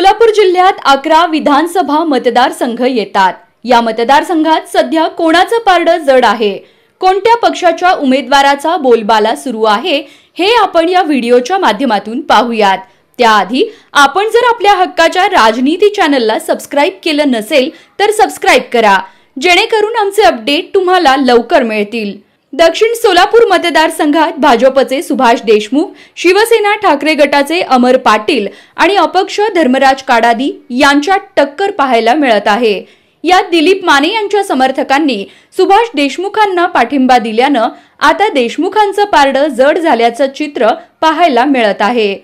सोलापूर जिल्ह्यात 11 विधानसभा मतदारसंघ येतात। या मतदारसंघात सध्या कोणाचं पारडं जड आहे, कोणत्या पक्षाच्या उमेदवाराचा बोलबाला सुरू आहे, हे आपण या व्हिडिओच्या माध्यमातून पाहूयात। त्याआधी आपण जर आपल्या हक्काच्या राजनीती चॅनलला सबस्क्राइब केलं नसेल तर सबस्क्राइब करा, जेणेकरून आमचे अपडेट तुम्हाला लवकर मिळतील। दक्षिण सोलापूर मतदारसंघात भाजपचे सुभाष देशमुख, शिवसेना ठाकरे गटाचे अमर पाटील आणि अपक्ष धर्मराज काडादी यांच्यात टक्कर पाहायला मिळत आहे। यात दिलीप माने यांच्या समर्थकांनी सुभाष देशमुखांना पाठिंबा दिल्यानं आता देशमुखांचं पारडं जड झाल्याचं चित्र पाहायला मिळत आहे।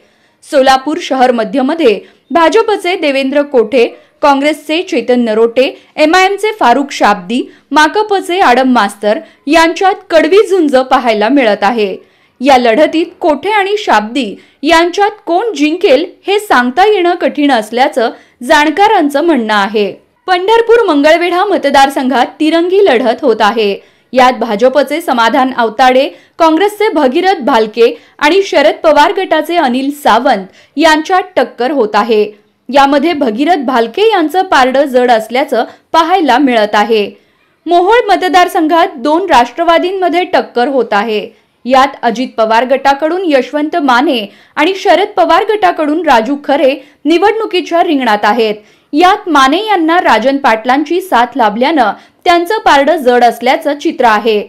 सोलापूर शहर मध्यमध्ये भाजपचे देवेंद्र कोठे, काँग्रेसचे चेतन नरोटे, एमआयएमचे फारुख शाब्दी, माकपचे आडम मास्तर यांच्यात कडवी झुंज पाहायला मिळत आहे। या लढतीत कोठे आणि शाब्दी यांच्यात कोण जिंकेल हे सांगता येणं कठीण असल्याचं जाणकारांचं म्हणणं आहे। पंढरपूर मंगळवेढा मतदारसंघात तिरंगी लढत होत आहे। यात भाजपचे समाधान आवताडे, काँग्रेसचे भगीरथ भालके आणि शरद पवार गटाचे अनिल सावंत यांच्यात टक्कर होत आहे। यामध्ये भगीरथ भालके यांचं पारडं जड असल्याचं पाहायला मिळत आहे। मोहोळ मतदारसंघात 2 राष्ट्रवादींमध्ये टक्कर होत आहे। यात अजित पवार गटाकडून यशवंत माने आणि शरद पवार गटाकडून राजू खरे निवडणुकीच्या रिंगणात आहेत। यात माने यांना राजन पाटलांची साथ लाभल्यानं त्यांचं पारडं जड असल्याचं चित्र आहे।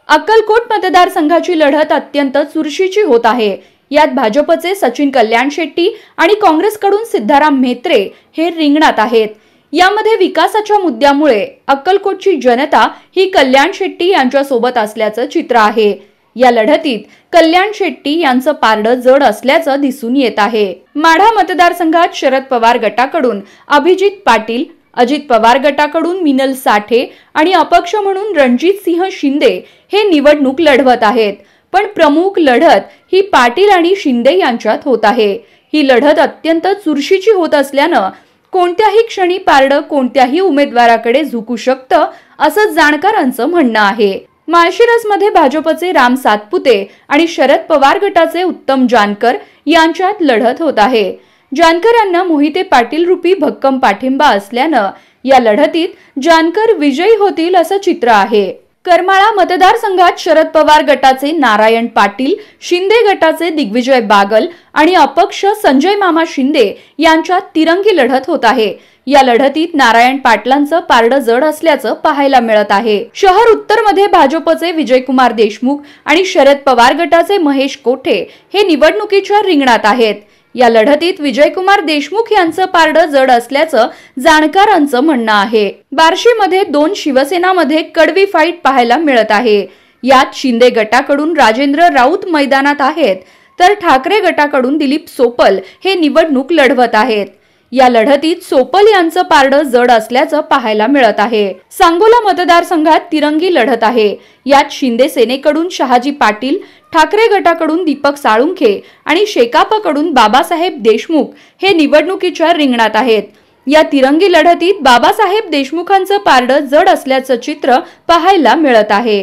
अक्कलकोट मतदारसंघाची लढत अत्यंत चुरशीची होत आहे। यात भाजपचे सचिन कल्याण शेट्टी आणि काँग्रेसकडून सिद्धाराम म्हेत्रे हे रिंगणात आहेत। यामध्ये विकासाच्या मुद्द्यामुळे अक्कलकोटची जनता ही कल्याण शेट्टी यांच्या सोबत असल्याचं चित्र आहे। या लढतीत कल्याण शेट्टी यांचं पारडं जड असल्याचं दिसून येत आहे। माढा मतदारसंघात शरद पवार गटाकडून अभिजित पाटील, अजित पवार गटाकडून मिनल साठे आणि अपक्ष म्हणून रणजित सिंह शिंदे हे निवडणूक लढवत आहेत। पण प्रमुख लढत ही पाटील आणि शिंदे यांच्यात होत आहे। ही लढत अत्यंत चुरशीची होत असल्यानं कोणत्याही क्षणी पारडं कोणत्याही उमेदवाराकडे झुकू शकतं असं जाणकारांचं म्हणणं आहे। माळशिरसमध्ये भाजपचे राम सातपुते आणि शरद पवार गटाचे उत्तम जानकर यांच्यात लढत होत आहे। जानकर यांना मोहिते पाटील रूपी भक्कम पाठिंबा असल्यानं या लढतीत जानकर विजयी होतील असं चित्र आहे। करमाळा मतदारसंघात शरद पवार गटाचे नारायण पाटील, शिंदे गटाचे दिग्विजय बागल आणि अपक्ष संजय मामा शिंदे यांच्यात तिरंगी लढत होत आहे। या लढतीत नारायण पाटलांचं पारडं जड असल्याचं पाहायला मिळत आहे। शहर उत्तर मध्ये भाजपचे विजयकुमार देशमुख आणि शरद पवार गटाचे महेश कोठे हे निवडणुकीच्या रिंगणात आहेत। या लढतीत विजयकुमार देशमुख यांचं पारडं जड असल्याचं जाणकारांचं म्हणणं आहे। बार्शीमध्ये 2 शिवसेनामध्ये कडवी फाईट पाहायला मिळत आहे। यात शिंदे गटाकडून राजेंद्र राऊत मैदानात आहेत, तर ठाकरे गटाकडून दिलीप सोपल हे निवडणूक लढवत आहेत। या लढतीत सोपल यांचं पारडं जड असल्याचं पाहायला मिळत आहे। सांगोला मतदारसंघात तिरंगी लढत आहे। यात शिंदे सेनेकडून शहाजी पाटील, ठाकरे गटाकडून दीपक साळुंखे आणि शेकापकडून बाबासाहेब देशमुख हे निवडणुकीच्या रिंगणात आहेत। या तिरंगी लढतीत बाबासाहेब देशमुखांचं पारडं जड असल्याचं चित्र पाहायला मिळत आहे।